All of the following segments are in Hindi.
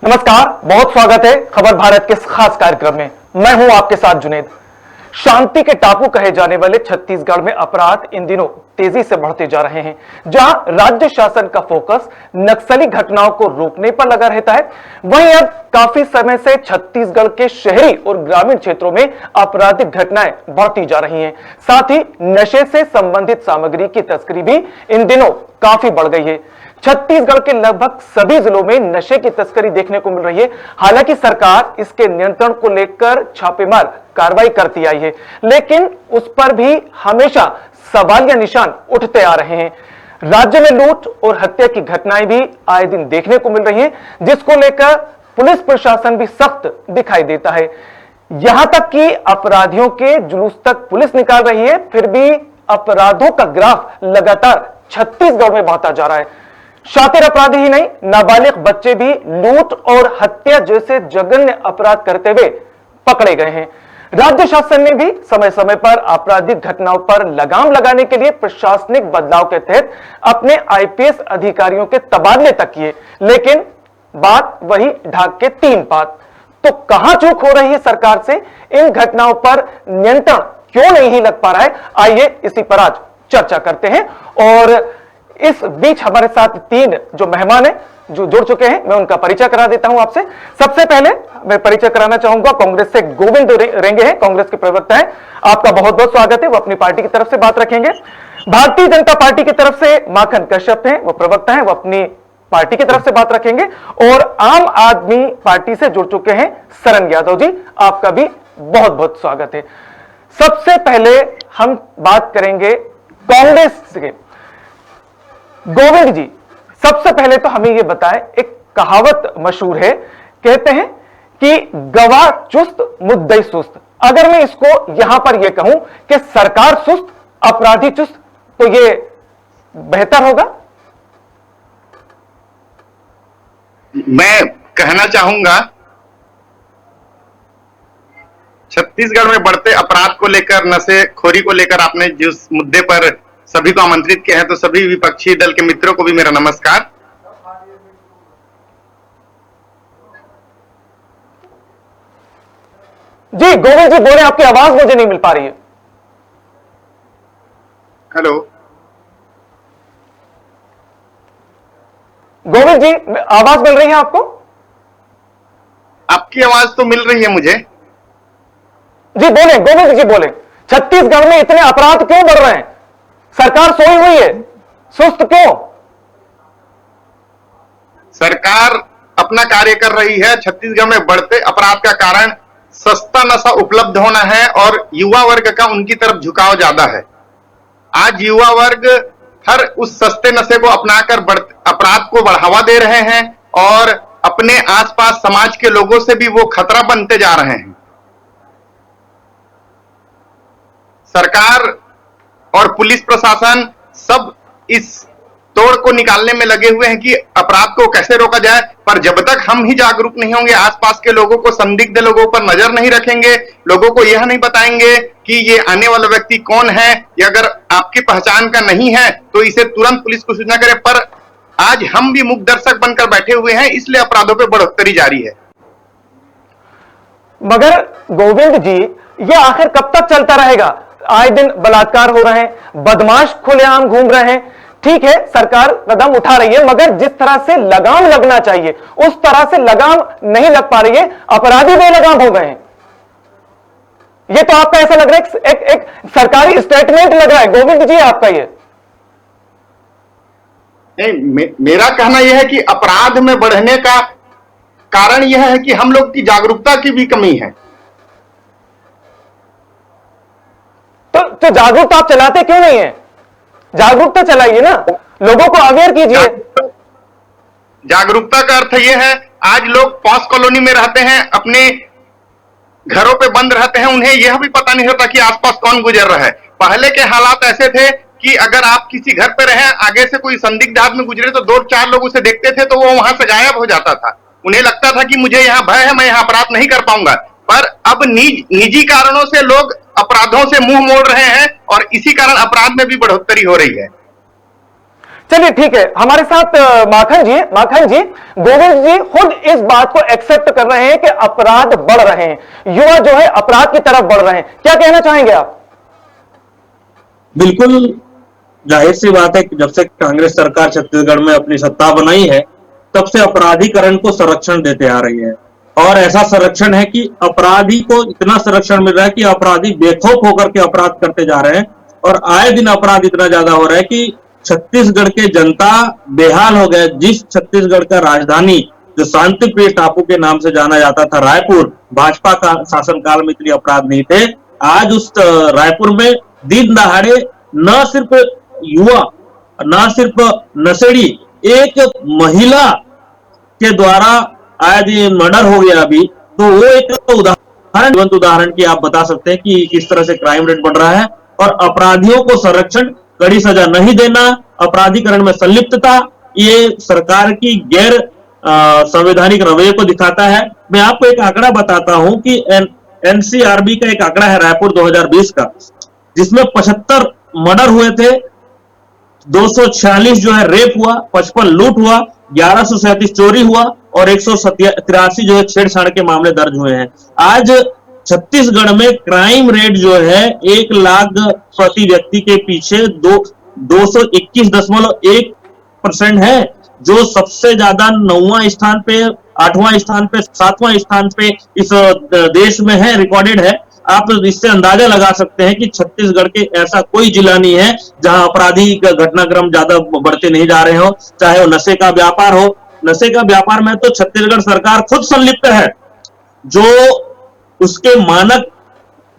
नमस्कार, बहुत स्वागत है खबर भारत के इस खास कार्यक्रम में। मैं हूं आपके साथ जुनेद। शांति के टापू कहे जाने वाले छत्तीसगढ़ में अपराध इन दिनों तेजी से बढ़ते जा रहे हैं। जहां राज्य शासन का फोकस नक्सली घटनाओं को रोकने पर लगा रहता है, वहीं अब काफी समय से छत्तीसगढ़ के शहरी और ग्रामीण क्षेत्रों में आपराधिक घटनाएं बढ़ती जा रही हैं। साथ ही नशे से संबंधित सामग्री की तस्करी भी इन दिनों काफी बढ़ गई है। छत्तीसगढ़ के लगभग सभी जिलों में नशे की तस्करी देखने को मिल रही है। हालांकि सरकार इसके नियंत्रण को लेकर छापेमार कार्रवाई करती आई है, लेकिन उस पर भी हमेशा सवालिया निशान उठते आ रहे हैं। राज्य में लूट और हत्या की घटनाएं भी आए दिन देखने को मिल रही हैं, जिसको लेकर पुलिस प्रशासन भी सख्त दिखाई देता है। यहां तक कि अपराधियों के जुलूस तक पुलिस निकाल रही है, फिर भी अपराधों का ग्राफ लगातार छत्तीसगढ़ में बढ़ता जा रहा है। शातिर अपराधी ही नहीं, नाबालिग बच्चे भी लूट और हत्या जैसे जघन्य अपराध करते हुए पकड़े गए हैं। राज्य शासन ने भी समय समय पर आपराधिक घटनाओं पर लगाम लगाने के लिए प्रशासनिक बदलाव के तहत अपने आईपीएस अधिकारियों के तबादले तक किए, लेकिन बात वही ढाक के तीन पात। तो कहां चूक हो रही है सरकार से? इन घटनाओं पर नियंत्रण क्यों नहीं लग पा रहा है? आइए इसी पर आज चर्चा करते हैं। और इस बीच हमारे साथ तीन जो मेहमान हैं जो जुड़ चुके हैं, मैं उनका परिचय करा देता हूं आपसे। सबसे पहले मैं परिचय कराना चाहूंगा, कांग्रेस से गोविंद रेंगे हैं, कांग्रेस के प्रवक्ता हैं। आपका बहुत बहुत स्वागत है। वो अपनी पार्टी की तरफ से बात रखेंगे। भारतीय जनता पार्टी की तरफ से माखन कश्यप हैं, वो प्रवक्ता हैं, वो अपनी पार्टी की तरफ से बात रखेंगे। और आम आदमी पार्टी से जुड़ चुके हैं सरन यादव जी, आपका भी बहुत बहुत स्वागत है। सबसे पहले हम बात करेंगे कांग्रेस से। गोविंद जी, सबसे पहले तो हमें यह बताएं, एक कहावत मशहूर है, कहते हैं कि गवाह चुस्त मुद्दई सुस्त। अगर मैं इसको यहां पर यह कहूं कि सरकार सुस्त अपराधी चुस्त, तो यह बेहतर होगा? मैं कहना चाहूंगा, छत्तीसगढ़ में बढ़ते अपराध को लेकर, नशेखोरी को लेकर आपने जिस मुद्दे पर सभी को आमंत्रित किया है, तो सभी विपक्षी दल के मित्रों को भी मेरा नमस्कार। जी गोविंद जी बोले, आपकी आवाज मुझे नहीं मिल पा रही है। हेलो गोविंद जी, आवाज मिल रही है आपको? आपकी आवाज तो मिल रही है मुझे। जी बोले, गोविंद जी बोले, छत्तीसगढ़ में इतने अपराध क्यों बढ़ रहे हैं? सरकार सोई हुई है, सुस्त क्यों? सरकार अपना कार्य कर रही है। छत्तीसगढ़ में बढ़ते अपराध का कारण सस्ता नशा उपलब्ध होना है और युवा वर्ग का उनकी तरफ झुकाव ज्यादा है। आज युवा वर्ग हर उस सस्ते नशे को अपनाकर अपराध को बढ़ावा दे रहे हैं और अपने आसपास समाज के लोगों से भी वो खतरा बनते जा रहे हैं। सरकार और पुलिस प्रशासन सब इस तोड़ को निकालने में लगे हुए हैं कि अपराध को कैसे रोका जाए, पर जब तक हम ही जागरूक नहीं होंगे, आसपास के लोगों को, संदिग्ध लोगों पर नजर नहीं रखेंगे, लोगों को यह नहीं बताएंगे कि ये आने वाला व्यक्ति कौन है, या अगर आपकी पहचान का नहीं है तो इसे तुरंत पुलिस को सूचना करें। पर आज हम भी मूक दर्शक बनकर बैठे हुए हैं, इसलिए अपराधों पर बढ़ोतरी जारी है। मगर गोविंद जी, ये आखिर कब तक चलता रहेगा? आए दिन बलात्कार हो रहे हैं, बदमाश खुलेआम घूम रहे हैं। ठीक है, सरकार कदम उठा रही है, मगर जिस तरह से लगाम लगना चाहिए उस तरह से लगाम नहीं लग पा रही है। अपराधी बेलगाम हो गए हैं। ये तो आपका ऐसा लग रहा है एक सरकारी स्टेटमेंट लग रहा है गोविंद जी आपका ये। नहीं, मेरा कहना यह है कि अपराध में बढ़ने का कारण यह है कि हम लोग की जागरूकता की भी कमी है। तो जागरूकता आप चलाते क्यों नहीं है? जागरूकता चलाइए ना, लोगों को अवेयर कीजिए। जागरूकता का अर्थ यह है, आज लोग पॉस कॉलोनी में रहते हैं, अपने घरों पे बंद रहते हैं, उन्हें यह भी पता नहीं होता कि आसपास कौन गुजर रहा है। पहले के हालात ऐसे थे कि अगर आप किसी घर पे रहे, आगे से कोई संदिग्ध आदमी गुजरे तो 2-4 लोग उसे देखते थे तो वो वहां से गायब हो जाता था। उन्हें लगता था कि मुझे यहाँ भय है, मैं यहाँ अपराध नहीं कर पाऊंगा। पर अब निजी कारणों से लोग अपराधों से मुंह मोड़ रहे हैं और इसी कारण अपराध में भी बढ़ोतरी हो रही है। चलिए ठीक है, हमारे साथ माखन जी, गोविंद जी खुद इस बात को एक्सेप्ट कर रहे हैं कि अपराध बढ़ रहे हैं, युवा जो है अपराध की तरफ बढ़ रहे हैं, क्या कहना चाहेंगे आप? बिल्कुल जाहिर सी बात है कि जब से कांग्रेस सरकार छत्तीसगढ़ में अपनी सत्ता बनाई है, तब से अपराधीकरण को संरक्षण देते आ रही है। और ऐसा संरक्षण है कि अपराधी को इतना संरक्षण मिल रहा है कि अपराधी बेखौफ होकर के अपराध करते जा रहे हैं, और आए दिन अपराध इतना ज्यादा हो रहा है कि छत्तीसगढ़ के जनता बेहाल हो गए। जिस छत्तीसगढ़ का राजधानी जो शांतिप्रिय टापू के नाम से जाना जाता था रायपुर, भाजपा का शासनकाल में इतने अपराध नहीं थे, आज उस रायपुर में दिन दहाड़े न सिर्फ युवा, न सिर्फ नशेड़ी, एक महिला के द्वारा आज ये मर्डर हो गया अभी, तो वो एक उदाहरण, जीवंत उदाहरण की आप बता सकते हैं कि किस तरह से क्राइम रेट बढ़ रहा है। और अपराधियों को संरक्षण, कड़ी सजा नहीं देना, अपराधीकरण में संलिप्तता, ये सरकार की गैर संवैधानिक रवैये को दिखाता है। मैं आपको एक आंकड़ा बताता हूं कि एनसीआरबी का एक आंकड़ा है रायपुर 2020 का, जिसमें 75 मर्डर हुए थे, 246 जो है रेप हुआ, 55 लूट हुआ, 1137 चोरी हुआ और 183 जो है छेड़छाड़ के मामले दर्ज हुए हैं। आज छत्तीसगढ़ में क्राइम रेट जो है 1 लाख प्रति व्यक्ति के पीछे 221.1% है, जो सबसे ज्यादा 9वां स्थान पे, 8वां स्थान पे, 7वां स्थान पे इस देश में है, रिकॉर्डेड है। आप इससे अंदाजा लगा सकते हैं कि छत्तीसगढ़ के ऐसा कोई जिला नहीं है जहां अपराधी का घटनाक्रम ज्यादा बढ़ते नहीं जा रहे हो। चाहे वो नशे का व्यापार हो, नशे का व्यापार में तो छत्तीसगढ़ सरकार खुद संलिप्त है। जो उसके मानक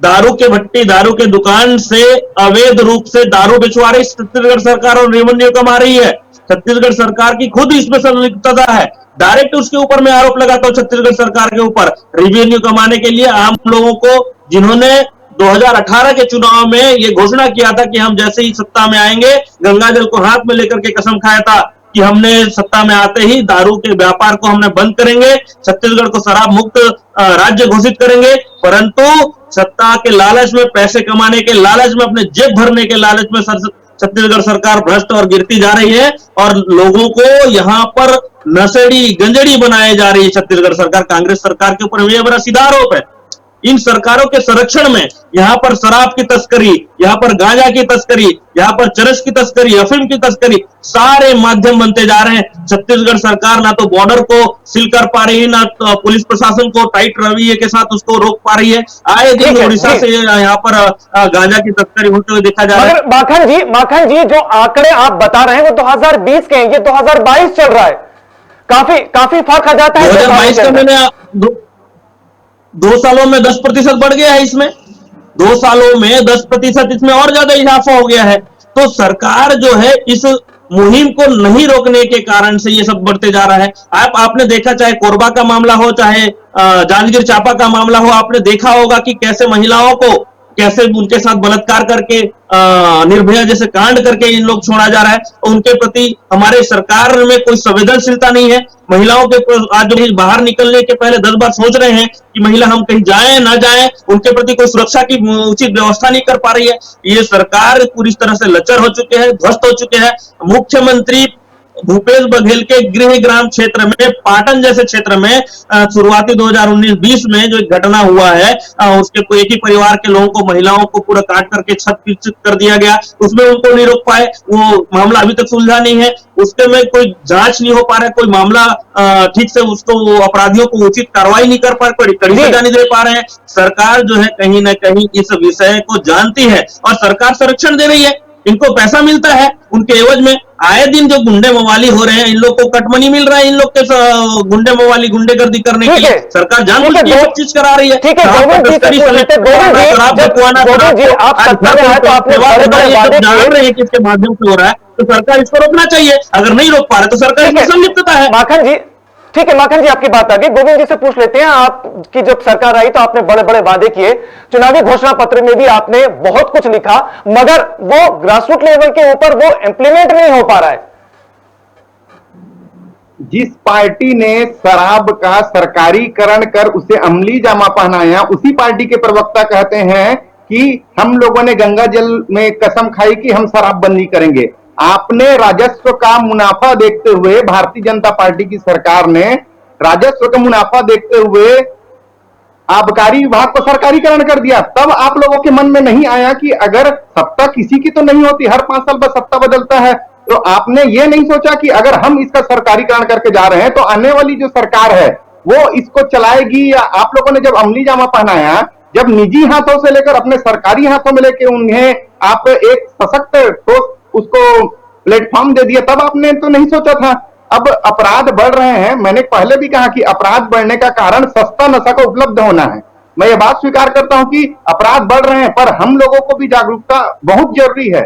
दारू के भट्टी, दारू के दुकान से अवैध रूप से दारू बिचवा रही छत्तीसगढ़ सरकार और रेवेन्यू कमा रही है। छत्तीसगढ़ सरकार की खुद इसमें संलिप्तता है। डायरेक्ट उसके ऊपर मैं आरोप लगाता हूं छत्तीसगढ़ सरकार के ऊपर, रेवेन्यू कमाने के लिए आम लोगों को, जिन्होंने 2018 के चुनाव में ये घोषणा किया था कि हम जैसे ही सत्ता में आएंगे, गंगाजल को हाथ में लेकर के कसम खाया था कि हमने सत्ता में आते ही दारू के व्यापार को हमने बंद करेंगे, छत्तीसगढ़ को शराब मुक्त राज्य घोषित करेंगे। परंतु सत्ता के लालच में, पैसे कमाने के लालच में, अपने जेब भरने के लालच में छत्तीसगढ़ सरकार भ्रष्ट और गिरती जा रही है और लोगों को यहाँ पर नशेड़ी, गंजेड़ी बनाए जा रही है छत्तीसगढ़ सरकार, कांग्रेस सरकार के ऊपर। ये बड़ा सीधा आरोप है। इन सरकारों के संरक्षण में यहाँ पर शराब की तस्करी, यहाँ पर गांजा की तस्करी, यहाँ पर चरस की तस्करी, अफीम की तस्करी, सारे माध्यम बनते जा रहे हैं। छत्तीसगढ़ सरकार ना तो बॉर्डर को सील कर पा रही है, ना तो पुलिस प्रशासन को टाइट रवैये के साथ उसको रोक पा रही है। आए दिन उड़ीसा से यहाँ पर गांजा की तस्करी होते हुए देखा जा रहा है। माखन जी जो आंकड़े आप बता रहे हैं वो 2020 के हैं, ये 2022 चल रहा है, काफी फर्क आ जाता है। 2022 का मैंने 2 सालों में 10% बढ़ गया है। इसमें 2 सालों में 10% इसमें और ज्यादा इजाफा हो गया है। तो सरकार जो है इस मुहिम को नहीं रोकने के कारण से ये सब बढ़ते जा रहा है। आपने देखा, चाहे कोरबा का मामला हो, चाहे जांजगीर चांपा का मामला हो, आपने देखा होगा कि कैसे महिलाओं को, कैसे उनके साथ बलात्कार करके, निर्भया जैसे कांड करके इन लोग छोड़ा जा रहा है। उनके प्रति हमारे सरकार में कोई संवेदनशीलता नहीं है। महिलाओं के आज बाहर निकलने के पहले 10 बार सोच रहे हैं कि महिला हम कहीं जाएं ना जाएं, उनके प्रति कोई सुरक्षा की उचित व्यवस्था नहीं कर पा रही है। ये सरकार पूरी तरह से लचर हो चुके हैं, ध्वस्त हो चुके हैं। मुख्यमंत्री भूपेश बघेल के गृह ग्राम क्षेत्र में, पाटन जैसे क्षेत्र में शुरुआती 2019-20 में जो एक घटना हुआ है, उसके एक ही परिवार के लोगों को, महिलाओं को पूरा काट करके छत कर दिया गया, उसमें उनको नहीं रोक पाए। वो मामला अभी तक सुलझा नहीं है, उसके में कोई जांच नहीं हो पा रहा है, कोई मामला ठीक से उसको अपराधियों को उचित कार्रवाई नहीं कर पा रहे, कोई कड़ी सजा नहीं दे पा रहे हैं। सरकार जो है कहीं ना कहीं इस विषय को जानती है और सरकार संरक्षण दे रही है। इनको पैसा मिलता है, उनके एवज में आए दिन जो गुंडे मवाली हो रहे हैं, इन लोग को कटमनी मिल रहा है। इन लोग के गुंडे मवाली, गुंडेगर्दी करने के लिए सरकार जानबूझ के सब चीज करा रही है। ठीक है, जान रहे हैं कि इसके माध्यम से हो रहा है, तो सरकार इसको रोकना चाहिए। अगर नहीं रोक पा रहे तो सरकार इसमें संलिप्तता है। माखन जी, ठीक है, माखन जी आपकी बात आ गई। गोविंद जी से पूछ लेते हैं, आपकी जब सरकार आई तो आपने बड़े बड़े वादे किए, चुनावी घोषणा पत्र में भी आपने बहुत कुछ लिखा, मगर वो ग्रासरूट लेवल के ऊपर वो इंप्लीमेंट नहीं हो पा रहा है। जिस पार्टी ने शराब का सरकारीकरण कर उसे अमली जामा पहनाया, उसी पार्टी के प्रवक्ता कहते हैं कि हम लोगों ने गंगा जल में कसम खाई कि हम शराबबंदी करेंगे। आपने राजस्व का मुनाफा देखते हुए, भारतीय जनता पार्टी की सरकार ने राजस्व का मुनाफा देखते हुए आबकारी विभाग को सरकारीकरण कर दिया। तब आप लोगों के मन में नहीं आया कि अगर सत्ता किसी की तो नहीं होती, हर 5 साल बाद सत्ता बदलता है, तो आपने ये नहीं सोचा कि अगर हम इसका सरकारीकरण करके जा रहे हैं तो आने वाली जो सरकार है वो इसको चलाएगी। या आप लोगों ने जब अमली जामा पहनाया, जब निजी हाथों से लेकर अपने सरकारी हाथों में लेके उन्हें आप एक सशक्त ठोस उसको प्लेटफॉर्म दे दिया, तब आपने तो नहीं सोचा था। अब अपराध बढ़ रहे हैं, मैंने पहले भी कहा कि अपराध बढ़ने का कारण सस्ता नशा का उपलब्ध होना है। मैं ये बात स्वीकार करता हूं कि अपराध बढ़ रहे हैं, पर हम लोगों को भी जागरूकता बहुत जरूरी है।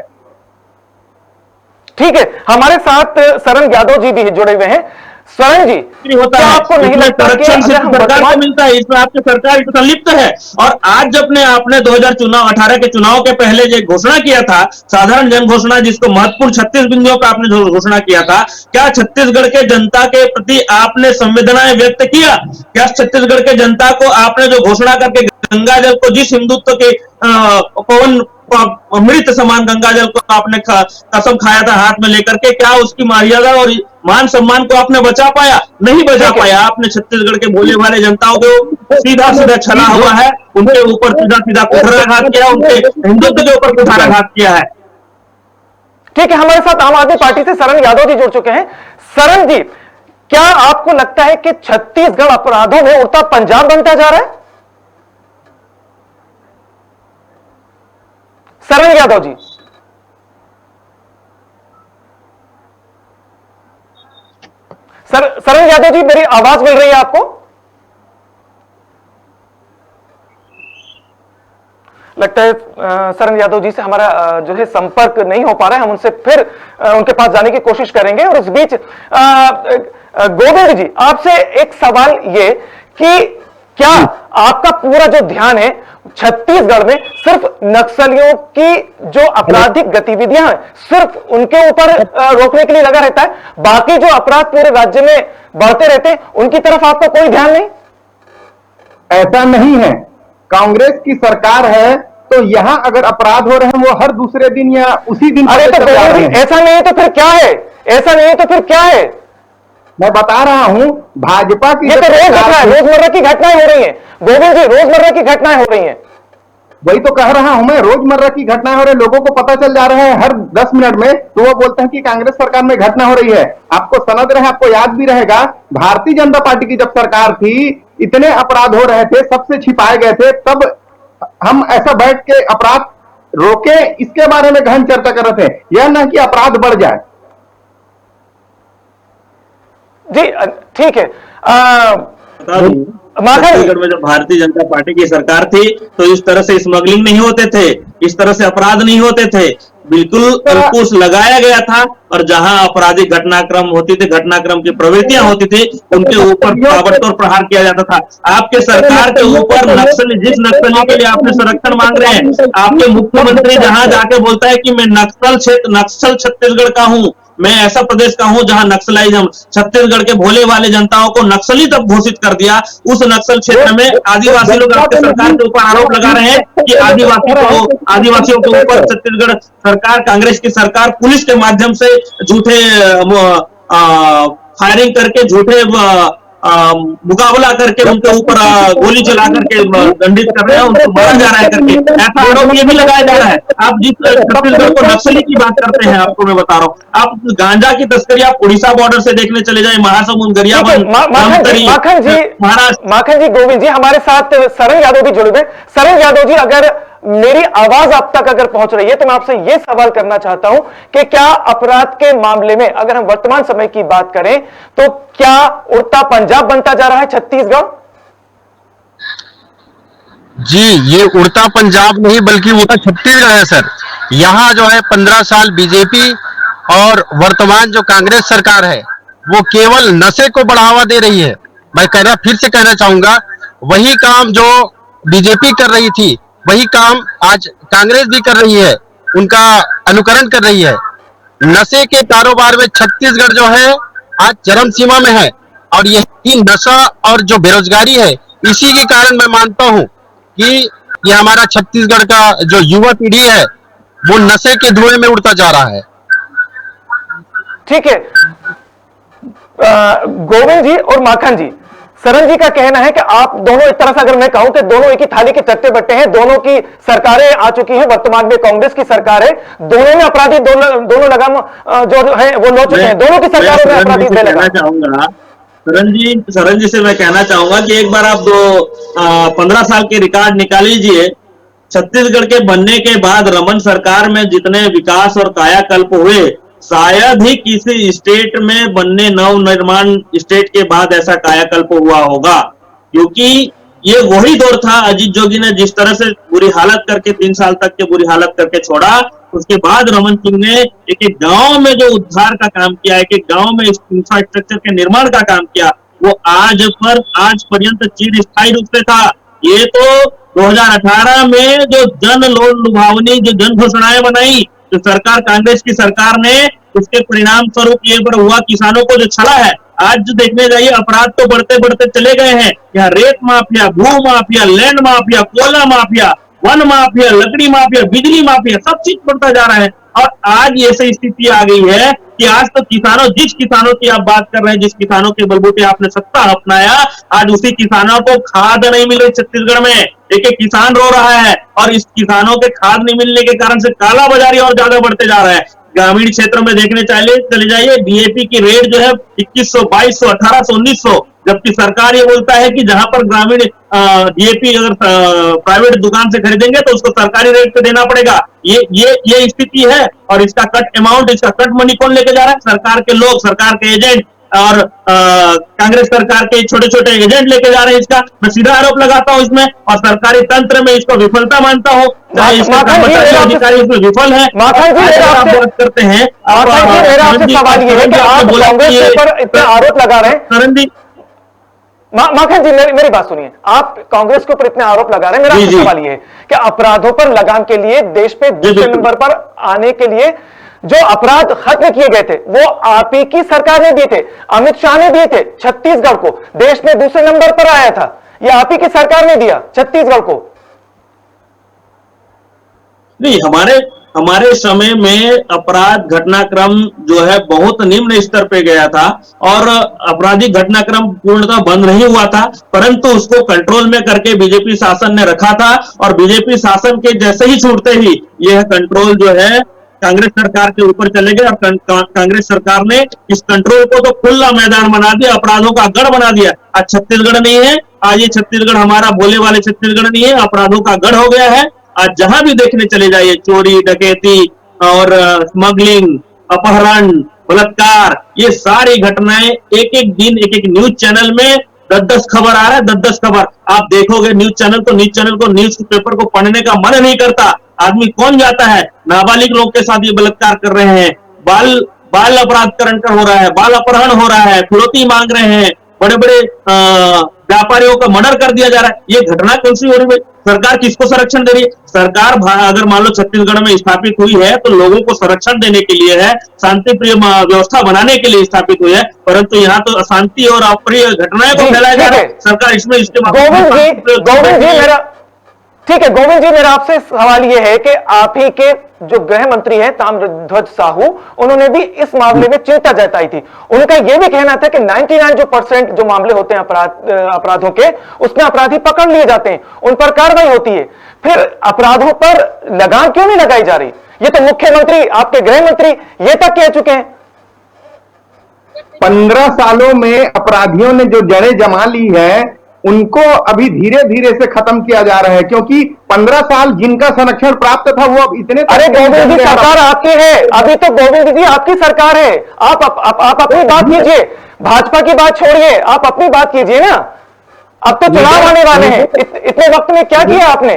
ठीक है, हमारे साथ शरण यादव जी भी जुड़े हुए हैं। शरण जी, होता क्या है, आपको नहीं लगता कि करप्शन से अगर हम सरकार को वर्तमान मिलता है, इसमें आपकी सरकार संलिप्त है। और आज जब आपने 2018 के चुनाव के पहले जो घोषणा किया था, साधारण जन घोषणा, जिसको महत्वपूर्ण 36 बिंदुओं का आपने घोषणा किया था, क्या छत्तीसगढ़ के जनता के प्रति आपने संवेदनाएं व्यक्त किया? क्या छत्तीसगढ़ के जनता को आपने जो घोषणा करके गंगा जल को, जिस हिंदुत्व के पवन अमृत समान गंगा जल को आपने कसम खाया था हाथ में लेकर के, क्या उसकी मर्यादा और मान सम्मान को आपने बचा पाया? नहीं बचा पाया। आपने छत्तीसगढ़ के भोले भाले जनताओं को सीधा सीधा छला हुआ है, उनके ऊपर सीधा सीधा कुठाराघात किया, उनके हिंदुत्व के ऊपर कुठाराघात किया है। ठीक है, हमारे साथ आम आदमी पार्टी से शरण यादव जी जुड़ चुके हैं। शरण जी, क्या आपको लगता है कि छत्तीसगढ़ अपराधों में उड़ता पंजाब बनता जा रहा है? शरण यादव जी, शरण यादव जी, मेरी आवाज मिल रही है आपको? लगता है शरण यादव जी से हमारा जो है संपर्क नहीं हो पा रहा है। हम उनसे फिर उनके पास जाने की कोशिश करेंगे। और इस बीच गोविंद जी, आपसे एक सवाल ये कि क्या आपका पूरा जो ध्यान है छत्तीसगढ़ में सिर्फ नक्सलियों की जो आपराधिक गतिविधियां हैं सिर्फ उनके ऊपर रोकने के लिए लगा रहता है, बाकी जो अपराध पूरे राज्य में बढ़ते रहते हैं उनकी तरफ आपका कोई ध्यान नहीं? ऐसा नहीं है। कांग्रेस की सरकार है तो यहां अगर अपराध हो रहे हैं वो हर दूसरे दिन या उसी दिन। अरे तो ऐसा नहीं है तो फिर क्या है? ऐसा नहीं है तो फिर क्या है? मैं बता रहा हूं, भाजपा की ये तो रोजमर्रा की घटनाएं हो रही हैं गोविंद जी, रोजमर्रा की घटनाएं हो रही हैं। वही तो कह रहा हूं मैं, रोजमर्रा की घटनाएं हो रही, लोगों को पता चल जा रहा है हर 10 मिनट में, तो वो बोलते हैं कि कांग्रेस सरकार में घटना हो रही है। आपको सनद रहे, आपको याद भी रहेगा, भारतीय जनता पार्टी की जब सरकार थी, इतने अपराध हो रहे थे, सबसे छिपाए गए थे, तब हम ऐसा बैठ के अपराध रोके, इसके बारे में गहन चर्चा कर रहे थे, यह न कि अपराध बढ़ जाए। जी ठीक है। छत्तीसगढ़ में जब भारतीय जनता पार्टी की सरकार थी तो इस तरह से स्मगलिंग नहीं होते थे, इस तरह से अपराध नहीं होते थे, बिल्कुल अंकुश लगाया गया था। और जहां आपराधिक घटनाक्रम होती थी, घटनाक्रम की प्रवृत्तियां होती थी, उनके ऊपर ताबड़तोड़ प्रहार किया जाता था। आपके सरकार के ऊपर नक्सली, जिस नक्सली के लिए आपने संरक्षण मांग रहे हैं, आपके मुख्यमंत्री जहां जाके बोलता है कि मैं नक्सल छत्तीसगढ़ का हूं, मैं ऐसा प्रदेश का हूं जहां नक्सलाइज्म, छत्तीसगढ़ के भोले वाले जनताओं को नक्सली तब घोषित कर दिया। उस नक्सल क्षेत्र में आदिवासी लोग आपके सरकार के ऊपर आरोप लगा रहे हैं कि आदिवासियों के ऊपर छत्तीसगढ़ सरकार, कांग्रेस की सरकार पुलिस के माध्यम से झूठे फायरिंग करके, झूठे मुकाबला करके उनके ऊपर गोली चला करके दंडित कर रहे हैं, उनको मारा जा रहा है करके ऐसा आरोप ये भी लगाया जा रहा है। आप जिस छत्तीसगढ़ को नक्सली की बात करते हैं, आपको मैं बता रहा हूँ, आप गांजा की तस्करी आप उड़ीसा बॉर्डर से देखने चले जाए, महासमुंद, गरियाबंद, माखन जी, गोविंद जी, हमारे साथ शरण यादव भी जुड़े हुए। शरण यादव जी, अगर मेरी आवाज आप तक अगर पहुंच रही है तो मैं आपसे यह सवाल करना चाहता हूं कि क्या अपराध के मामले में अगर हम वर्तमान समय की बात करें तो क्या उड़ता पंजाब बनता जा रहा है छत्तीसगढ़? जी, ये उड़ता पंजाब नहीं बल्कि उड़ता छत्तीसगढ़ है सर। यहाँ जो है 15 साल बीजेपी और वर्तमान जो कांग्रेस सरकार है वो केवल नशे को बढ़ावा दे रही है। मैं फिर से कहना चाहूंगा, वही काम जो बीजेपी कर रही थी वही काम आज कांग्रेस भी कर रही है, उनका अनुकरण कर रही है। नशे के कारोबार में छत्तीसगढ़ जो है आज चरम सीमा में है, और यही नशा और जो बेरोजगारी है, इसी के कारण मैं मानता हूं कि ये हमारा छत्तीसगढ़ का जो युवा पीढ़ी है वो नशे के धुएं में उड़ता जा रहा है। ठीक है। गोविंद जी और माखन जी, सरन जी का कहना है कि आप दोनों, एक तरह से अगर मैं कहूं कि दोनों एक ही थाली के चट्टे बट्टे हैं, दोनों की सरकारें आ चुकी हैं, वर्तमान में कांग्रेस की सरकार है, दोनों में अपराधी दोनों लगाम जो है वो लो चुके हैं, दोनों की सरकारों में अपराधी कहना चाहूंगा सरन जी से मैं कहना चाहूंगा कि एक बार आप 15 साल के रिकॉर्ड निकाल लीजिए। छत्तीसगढ़ के बनने के बाद रमन सरकार में जितने विकास और कायाकल्प हुए, शायद ही किसी स्टेट में बनने नवनिर्माण स्टेट के बाद ऐसा कायाकल्प हुआ होगा, क्योंकि ये वही दौर था। अजीत जोगी ने जिस तरह से बुरी हालत करके 3 साल तक के बुरी हालत करके छोड़ा, उसके बाद रमन सिंह ने एक एक गांव में जो उद्धार का काम किया, एक एक गांव में इंफ्रास्ट्रक्चर के निर्माण का काम किया, वो आज पर्यंत चिर स्थायी रूप से था। ये तो 2018 में जो जन लोन लुभावनी जो जन घोषणाएं बनाई, जो सरकार कांग्रेस की सरकार ने, उसके परिणाम स्वरूप ये पर हुआ किसानों को जो छला है। आज जो देखने जाइए, अपराध तो बढ़ते बढ़ते चले गए हैं। यहाँ रेत माफिया, भू माफिया, लैंड माफिया, कोयला माफिया, वन माफिया, लकड़ी माफिया, बिजली माफिया, सब चीज बढ़ता जा रहा है। और आज ऐसी स्थिति आ गई है कि आज तो जिस किसानों की आप बात कर रहे हैं, जिस किसानों के बलबूते आपने सत्ता अपनाया, आज उसी किसानों को खाद नहीं मिल रही छत्तीसगढ़ में। एक एक किसान रो रहा है, और इस किसानों के खाद नहीं मिलने के कारण से काला बाजारी और ज्यादा बढ़ते जा रहा है। ग्रामीण क्षेत्रों में देखने चले जाइए, डीएपी की रेट जो है 2100, 2200, 1800, 1900, जबकि सरकार ये बोलता है कि जहां पर ग्रामीण डीएपी अगर प्राइवेट दुकान से खरीदेंगे तो उसको सरकारी रेट पे देना पड़ेगा। ये स्थिति है। और इसका कट अमाउंट, इसका कट मनी कौन लेके जा रहा है? सरकार के लोग, सरकार के एजेंट, और कांग्रेस सरकार के छोटे छोटे एजेंट लेके जा रहे हैं। इसका मैं सीधा आरोप लगाता हूं इसमें, और सरकारी तंत्र में इसको विफलता मानता हूं। अधिकारी इसमें विफल है। माखन जी, आप बात करते हैं, मेरा आपसे सवाल ये है कि आप कांग्रेस के ऊपर इतना आरोप लगा रहे हैं। सरन जी, माखन जी, मेरी बात सुनिए। आप कांग्रेस के ऊपर इतने आरोप लगा रहे हैं, मेरा आपसे सवाल ये है कि अपराधों पर लगाम के लिए, देश पे दूसरे नंबर पर आने के लिए जो अपराध खत्म किए गए थे, वो आप ही की सरकार ने दिए थे, अमित शाह ने दिए थे। छत्तीसगढ़ को देश में दूसरे नंबर पर आया था, ये आप ही की सरकार ने दिया छत्तीसगढ़ को। नहीं, हमारे समय में अपराध घटनाक्रम जो है बहुत निम्न स्तर पे गया था, और आपराधिक घटनाक्रम पूर्णतः बंद नहीं हुआ था, परंतु उसको कंट्रोल में करके बीजेपी शासन ने रखा था। और बीजेपी शासन के जैसे ही छूटते ही यह कंट्रोल जो है कांग्रेस सरकार के ऊपर चले गए, और कांग्रेस सरकार ने इस कंट्रोल को तो खुला मैदान बना दिया, अपराधों का गढ़ बना दिया। आज छत्तीसगढ़ नहीं है, आज ये छत्तीसगढ़ हमारा भोले वाले छत्तीसगढ़ नहीं है, अपराधों का गढ़ हो गया है। आज जहां भी देखने चले जाइए, चोरी, डकैती और स्मगलिंग, अपहरण, बलात्कार, ये सारी घटनाएं एक एक दिन एक एक न्यूज चैनल में 10-10 खबर आ रहा है। 10-10 खबर आप देखोगे न्यूज चैनल को न्यूज पेपर को पढ़ने का मन नहीं करता। आदमी कौन जाता है? नाबालिग लोग के साथ ये बलात्कार कर रहे हैं, बाल अपराधकरण हो रहा है, बाल अपहरण हो रहा है, फिरौती मांग रहे हैं, बड़े बड़े व्यापारियों का मर्डर कर दिया जा रहा है। ये घटना कौन सी हो रही है? सरकार किसको संरक्षण दे रही है? सरकार अगर मान लो छत्तीसगढ़ में स्थापित हुई है तो लोगों को संरक्षण देने के लिए है, शांति प्रिय व्यवस्था बनाने के लिए स्थापित हुई है, परंतु यहाँ तो अशांति और अप्रिय घटनाएं को फैलाया जा रहा है। सरकार इसमें ठीक है गोविंद जी, मेरा आपसे सवाल यह है कि आप ही के जो गृह मंत्री हैं ताम्रध्वज साहू, उन्होंने भी इस मामले में चिंता जताई थी। उनका यह भी कहना था कि 99% जो मामले होते हैं अपराधों के, उसमें अपराधी पकड़ लिए जाते हैं, उन पर कार्रवाई होती है। फिर अपराधों पर लगाम क्यों नहीं लगाई जा रही? ये तो मुख्यमंत्री, आपके गृह मंत्री ये तक कह चुके हैं। 15 सालों में अपराधियों ने जो जड़ें जमा ली है, उनको अभी धीरे धीरे से खत्म किया जा रहा है, क्योंकि 15 साल जिनका संरक्षण प्राप्त था वो अब इतने। अरे गोविंद जी, सरकार आपकी है, अभी तो गोविंद जी आपकी सरकार है। आप अपनी बात कीजिए, भाजपा की बात छोड़िए, आप अपनी बात कीजिए ना। अब तो चुनाव आने वाले हैं, इतने वक्त में क्या किया आपने?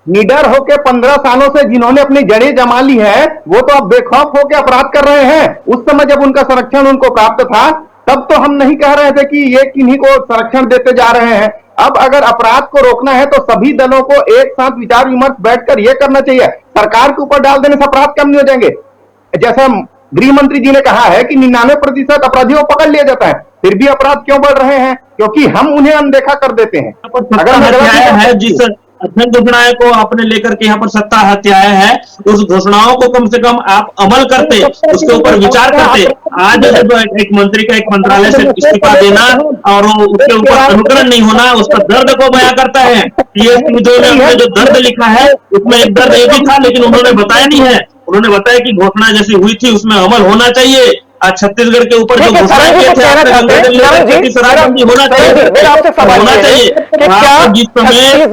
निडर होकर 15 सालों से जिन्होंने अपनी जड़ें जमा ली है, वो तो अब बेखौफ होकर अपराध कर रहे हैं। उस समय जब उनका संरक्षण उनको प्राप्त था, तब तो हम नहीं कह रहे थे कि ये किन्हीं को संरक्षण देते जा रहे हैं। अब अगर अपराध को रोकना है तो सभी दलों को एक साथ विचार विमर्श बैठकर यह करना चाहिए। सरकार के ऊपर डाल देने से अपराध कम नहीं हो जाएंगे। जैसा गृह मंत्री जी ने कहा है कि 99% अपराधियों को पकड़ लिया जाता है, फिर भी अपराध क्यों बढ़ रहे हैं? क्योंकि हम उन्हें अनदेखा कर देते हैं। अगर अध्ययन घोषणाएं को आपने लेकर के यहाँ पर सत्ता हत्याए हैं, उस घोषणाओं को कम से कम आप अमल करते, उसके ऊपर विचार करते। आज जब एक मंत्री का एक मंत्रालय से इस्तीफा देना और उसके ऊपर अनुकरण नहीं होना, उसका दर्द को बयां करता है। टीएस सिंहदेव ने अपने जो दर्द लिखा है उसमें एक दर्द ये भी था, लेकिन उन्होंने बताया नहीं है। उन्होंने बताया कि घोषणा जैसी हुई थी उसमें अमल होना चाहिए। आज छत्तीसगढ़ के ऊपर जो घोषणा किए थे आपने गंगानगर शराबबंदी होना चाहिए। जिस समय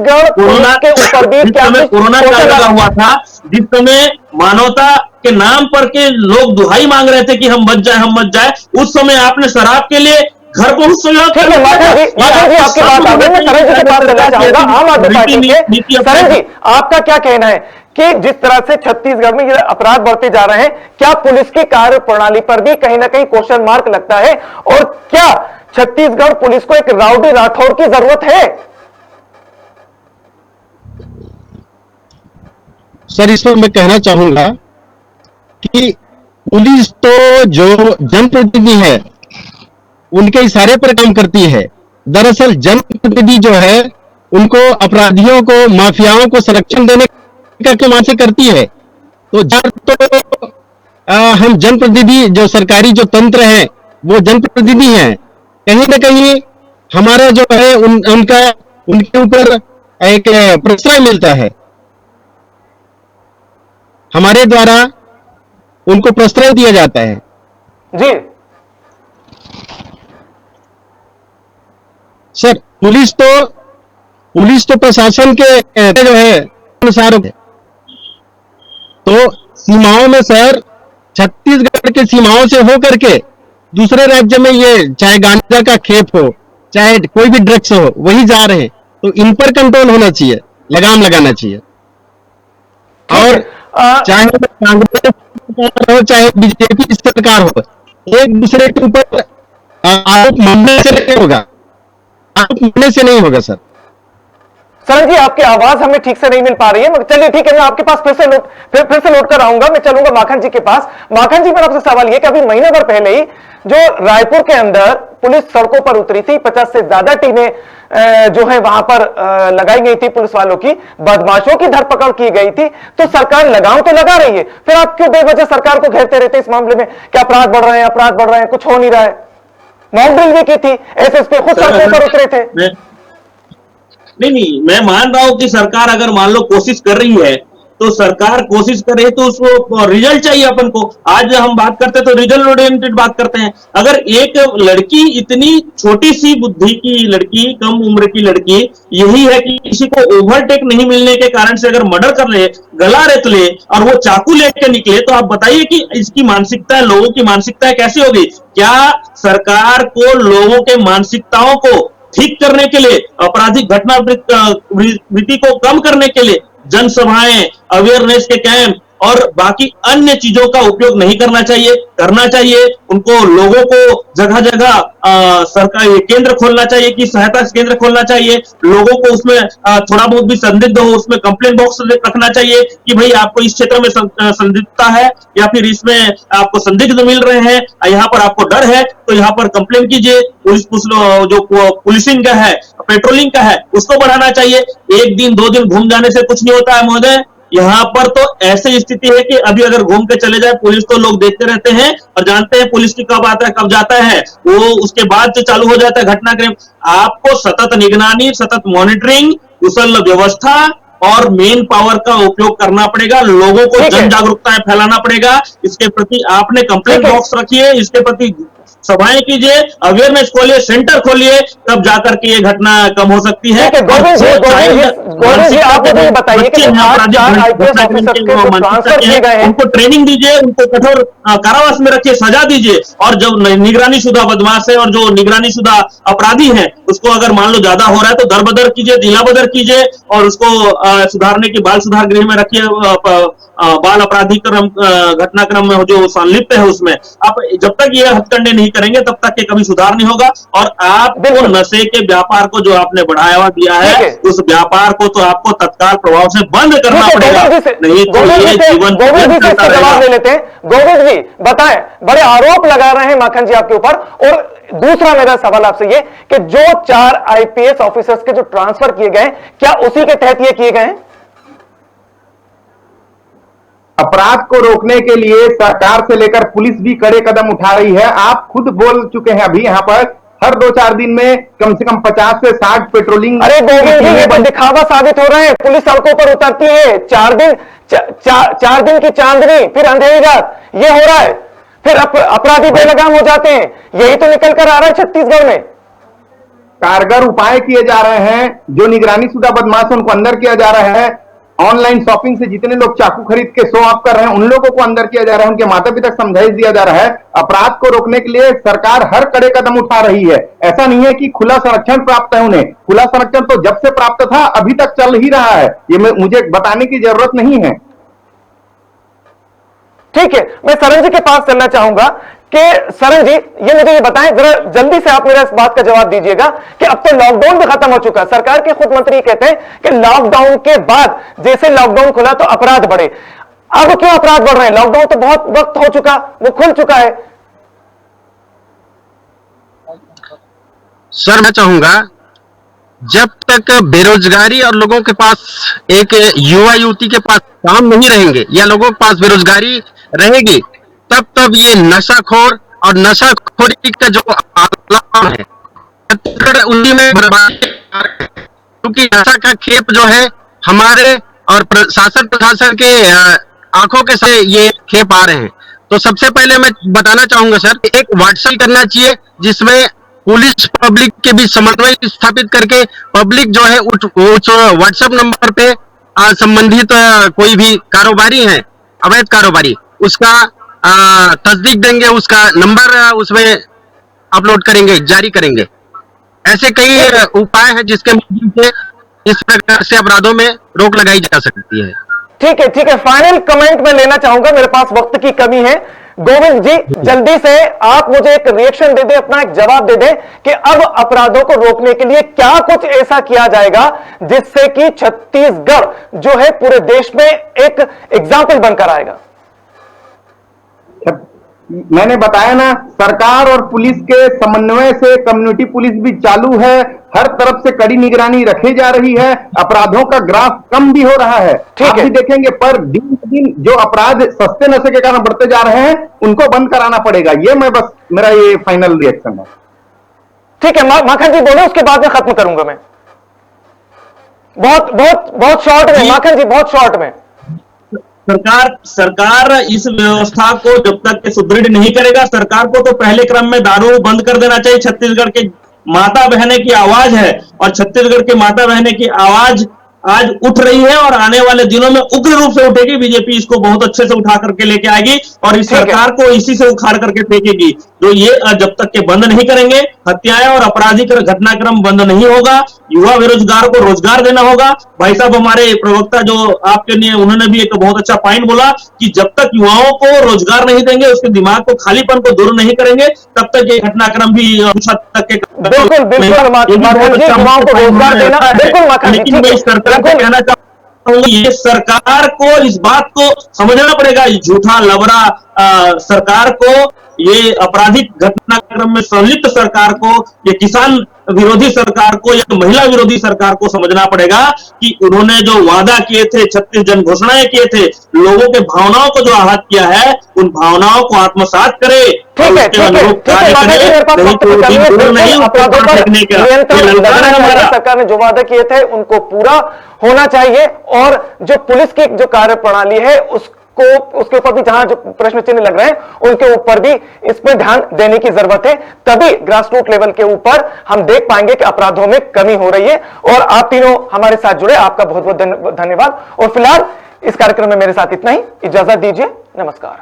कोरोना का लगा हुआ था, जिस समय मानवता के नाम पर के लोग दुहाई मांग रहे थे कि हम बच जाए, उस समय आपने शराब के लिए घर को ठीक है माखन जी आपकी बात आ गई। मैं सरन जी से बात करना चाहूंगा आम आदमी पार्टी के। सरन जी, आपका क्या कहना है कि जिस तरह से छत्तीसगढ़ में ये अपराध बढ़ते जा रहे हैं, क्या पुलिस की कार्य प्रणाली पर भी कहीं ना कहीं क्वेश्चन मार्क लगता है? और क्या छत्तीसगढ़ पुलिस को एक राउडी राठौर की जरूरत है? सर, इस पर मैं कहना चाहूंगा कि पुलिस तो जो जनप्रतिनिधि है उनके इशारे पर काम करती है। दरअसल जनप्रतिनिधि जो है उनको अपराधियों को, माफियाओं को संरक्षण देने का मान से करती है। तो हम जनप्रतिनिधि, जो सरकारी जो तंत्र है वो जनप्रतिनिधि हैं। कहीं ना कहीं हमारा जो है उनके ऊपर एक प्रश्रय मिलता है, हमारे द्वारा उनको प्रश्रय दिया जाता है। जी सर, पुलिस तो प्रशासन के जो है अनुसार, तो सीमाओं में सर, छत्तीसगढ़ के सीमाओं से होकर के दूसरे राज्य में ये चाहे गांजा का खेप हो, चाहे कोई भी ड्रग्स हो, वही जा रहे हैं। तो इन पर कंट्रोल होना चाहिए, लगाम लगाना चाहिए। और चाहे कांग्रेस हो चाहे बीजेपी सरकार हो, एक दूसरे के ऊपर आरोप मानने से नहीं होगा, आरोप मानने से नहीं होगा सर। सरन जी, आपकी आवाज हमें ठीक से नहीं मिल पा रही है, मगर चलिए ठीक है, मैं आपके पास फिर से लौट कर आऊंगा। मैं चलूंगा माखन जी के पास। माखन जी, मेरा आपसे सवाल यह कि अभी महीने भर पहले ही जो रायपुर के अंदर पुलिस सड़कों पर उतरी थी, 50 से ज्यादा टीमें जो है वहां पर लगाई गई थी पुलिस वालों की, बदमाशों की धरपकड़ की गई थी। तो सरकार लगाम तो लगा रही है, फिर आप क्यों बेवजह सरकार को घेरते रहते इस मामले में कि अपराध बढ़ रहे हैं, कुछ हो नहीं रहा है? मॉक ड्रिल भी की थी, एसएसपी खुद सड़कों पर उतरे थे। नहीं, मैं मान रहा हूं कि सरकार अगर मान लो कोशिश कर रही है, तो सरकार कोशिश कर रही है तो उसको रिजल्ट चाहिए अपन को। आज हम बात करते हैं तो रिजल्ट ओरिएंटेड बात करते हैं। अगर एक लड़की, इतनी छोटी सी बुद्धि की लड़की, कम उम्र की लड़की, यही है कि किसी को ओवरटेक नहीं मिलने के कारण से अगर मर्डर कर ले, गला रेत ले और वो चाकू लेकर निकले, तो आप बताइए कि इसकी मानसिकता, लोगों की मानसिकता कैसी होगी? क्या सरकार को लोगों के मानसिकताओं को ठीक करने के लिए, आपराधिक घटना वृत्ति को कम करने के लिए जनसभाएं, अवेयरनेस के कैंप और बाकी अन्य चीजों का उपयोग नहीं करना चाहिए? करना चाहिए। उनको, लोगों को जगह जगह सरकार केंद्र खोलना चाहिए, कि सहायता केंद्र खोलना चाहिए। लोगों को उसमें थोड़ा बहुत भी संदिग्ध हो, उसमें कंप्लेंट बॉक्स रखना चाहिए कि भाई आपको इस क्षेत्र में संदिग्धता है या फिर इसमें आपको संदिग्ध मिल रहे हैं, यहाँ पर आपको डर है, तो यहाँ पर कंप्लेंट कीजिए। जो पुलिसिंग का है, पेट्रोलिंग का है, उसको बढ़ाना चाहिए। एक दिन 2 दिन घूम जाने से कुछ नहीं होता है महोदय। यहाँ पर तो ऐसी स्थिति है कि अभी अगर घूम के चले जाए पुलिस, तो लोग देखते रहते हैं और जानते हैं पुलिस की कब आता है कब जाता है, वो उसके बाद से चालू हो जाता है घटनाक्रम। आपको सतत निगरानी, सतत मॉनिटरिंग, कुशल व्यवस्था और मेन पावर का उपयोग करना पड़ेगा। लोगों को जन जागरूकता फैलाना पड़ेगा। इसके प्रति आपने कंप्लेंट बॉक्स रखिए, इसके प्रति सभाएं कीजिए, अवेयरनेस खोलिए, सेंटर खोलिए, तब जाकर के ये घटना कम हो सकती है। गोविंद जी, आप मुझे बताइए कि उनको ट्रेनिंग दीजिए, उनको कठोर कारावास में रखिए, सजा दीजिए। और जो निगरानी शुदा बदमाश है और जो निगरानी शुदा अपराधी है, उसको अगर मान लो ज्यादा हो रहा है तो दरबदर कीजिए, जिला बदर कीजिए और उसको सुधारने की बाल सुधार गृह में रखिए। बाल अपराधी घटनाक्रम में जो संलिप्त है उसमें आप जब तक ये हथकंडे नहीं करेंगे तब तक ये कभी सुधार नहीं होगा। और आपको नशे के व्यापार को जो आपने बढ़ावा दिया है, उस व्यापार को तो आपको तत्काल प्रभाव से बंद करना पड़ेगा, नहीं तो ये जीवन जवाब दे लेते हैं। गोविंद जी बताएं, बड़े आरोप लगा रहे हैं माखन जी आपके ऊपर, और दूसरा मेरा सवाल आपसे ये कि जो 4 आईपीएस ऑफिसर्स के जो ट्रांसफर किए गए, क्या उसी के तहत ये किए गए हैं? अपराध को रोकने के लिए सरकार से लेकर पुलिस भी कड़े कदम उठा रही है। आप खुद बोल चुके हैं अभी यहां पर, हर 2-4 दिन में कम से कम 50 से 60 पेट्रोलिंग। अरे गोविंद जी, ये तो दिखावा साबित हो रहे हैं। पुलिस सड़कों पर उतरती है, 4 दिन की चांदनी, फिर अंधेरी रात, ये हो रहा है, फिर अपराधी बेलगाम हो जाते हैं। यही तो निकल कर आ रहा है छत्तीसगढ़ में। कारगर उपाय किए जा रहे हैं, जो निगरानी शुदा बदमाश उनको अंदर किया जा रहा है। ऑनलाइन शॉपिंग से जितने लोग चाकू खरीद के शो ऑफ कर रहे हैं, उन लोगों को अंदर किया जा रहा है, उनके माता पिता को समझाइश दिया जा रहा है। अपराध को रोकने के लिए सरकार हर कड़े कदम उठा रही है। ऐसा नहीं है कि खुला संरक्षण प्राप्त है उन्हें, खुला संरक्षण तो जब से प्राप्त था अभी तक चल ही रहा है, ये मुझे बताने की जरूरत नहीं है। ठीक है, मैं सरन जी के पास चलना चाहूंगा कि सरन जी, मुझे ये बताएं जरा जल्दी से, आप मेरा इस बात का जवाब दीजिएगा कि अब तो लॉकडाउन भी खत्म हो चुका है। सरकार के खुद मंत्री कहते हैं कि लॉकडाउन के बाद जैसे लॉकडाउन खुला तो अपराध बढ़े। अब क्यों अपराध बढ़ रहे हैं? लॉकडाउन तो बहुत वक्त हो चुका, वो खुल चुका है। सर मैं चाहूंगा, जब तक बेरोजगारी और लोगों के पास, एक युवा युवती के पास काम नहीं रहेंगे या लोगों के पास बेरोजगारी रहेगी, तब ये नशाखोर और नशाखोरी का जो आलम है उसी में बर्बादी, क्योंकि नशा का खेप जो है हमारे और शासन प्रशासन के आंखों के से ये खेप आ रहे हैं। तो सबसे पहले मैं बताना चाहूंगा सर, एक व्हाट्सएप करना चाहिए जिसमें पुलिस पब्लिक के बीच समन्वय स्थापित करके पब्लिक जो है उस व्हाट्सएप नंबर पे संबंधित कोई भी कारोबारी है, अवैध कारोबारी, उसका तस्दीक देंगे, उसका नंबर उसमें अपलोड करेंगे, जारी करेंगे। ऐसे कई उपाय हैं जिसके माध्यम से इस प्रकार से अपराधों में रोक लगाई जा सकती है। ठीक है, ठीक है, फाइनल कमेंट में लेना चाहूंगा, मेरे पास वक्त की कमी है। गोविंद जी, जल्दी से आप मुझे एक रिएक्शन दे दें, अपना एक जवाब दे दें कि अब अपराधों को रोकने के लिए क्या कुछ ऐसा किया जाएगा जिससे कि छत्तीसगढ़ जो है पूरे देश में एक एग्जाम्पल बनकर आएगा। मैंने बताया ना, सरकार और पुलिस के समन्वय से कम्युनिटी पुलिस भी चालू है, हर तरफ से कड़ी निगरानी रखी जा रही है, अपराधों का ग्राफ कम भी हो रहा है। आप भी देखेंगे, पर दिन दिन जो अपराध सस्ते नशे के कारण बढ़ते जा रहे हैं, उनको बंद कराना पड़ेगा। ये मैं बस, मेरा ये फाइनल रिएक्शन है। ठीक है, माखन जी बोले, उसके बाद में खत्म करूंगा मैं। बहुत बहुत बहुत शॉर्ट में माखन जी, बहुत शॉर्ट में। सरकार इस व्यवस्था को जब तक के सुदृढ़ नहीं करेगा, सरकार को तो पहले क्रम में दारू बंद कर देना चाहिए। छत्तीसगढ़ के माता बहने की आवाज है और छत्तीसगढ़ के माता बहने की आवाज आज उठ रही है और आने वाले दिनों में उग्र रूप से उठेगी। बीजेपी इसको बहुत अच्छे से उठा करके लेके आएगी और इस सरकार को इसी से उखाड़ करके फेंकेगी। तो ये जब तक के बंद नहीं करेंगे, हत्याएं और आपराधिक घटनाक्रम बंद नहीं होगा। युवा बेरोजगार को रोजगार देना होगा। भाई साहब, हमारे प्रवक्ता जो आपके लिए, उन्होंने भी एक बहुत अच्छा पॉइंट बोला कि जब तक युवाओं को रोजगार नहीं देंगे, उसके दिमाग को, खालीपन को दूर नहीं करेंगे, तब तक ये घटनाक्रम भी कुछ हद तक के बिल्कुल बिल्कुल कहना चाहूंगा, ये सरकार को इस बात को समझना पड़ेगा। झूठा लवरा सरकार को, ये आपराधिक घटनाक्रम में संलिप्त सरकार को, ये किसान विरोधी सरकार को, या महिला विरोधी सरकार को समझना पड़ेगा कि उन्होंने जो वादा किए थे, 36 जन घोषणाएं किए थे, लोगों के भावनाओं को जो आहत किया है, उउन भावनाओं को आत्मसात करे। ठीक है, सरकार ने जो वादा किए थे उनको पूरा होना चाहिए और जो पुलिस की जो कार्य प्रणाली है उसके ऊपर भी जहां जो प्रश्न चिन्ह लग रहे हैं उनके ऊपर भी इस पर ध्यान देने की जरूरत है। तभी ग्रासरूट लेवल के ऊपर हम देख पाएंगे कि अपराधों में कमी हो रही है। और आप तीनों हमारे साथ जुड़े, आपका बहुत बहुत धन्यवाद। और फिलहाल इस कार्यक्रम में मेरे साथ इतना ही, इजाजत दीजिए, नमस्कार।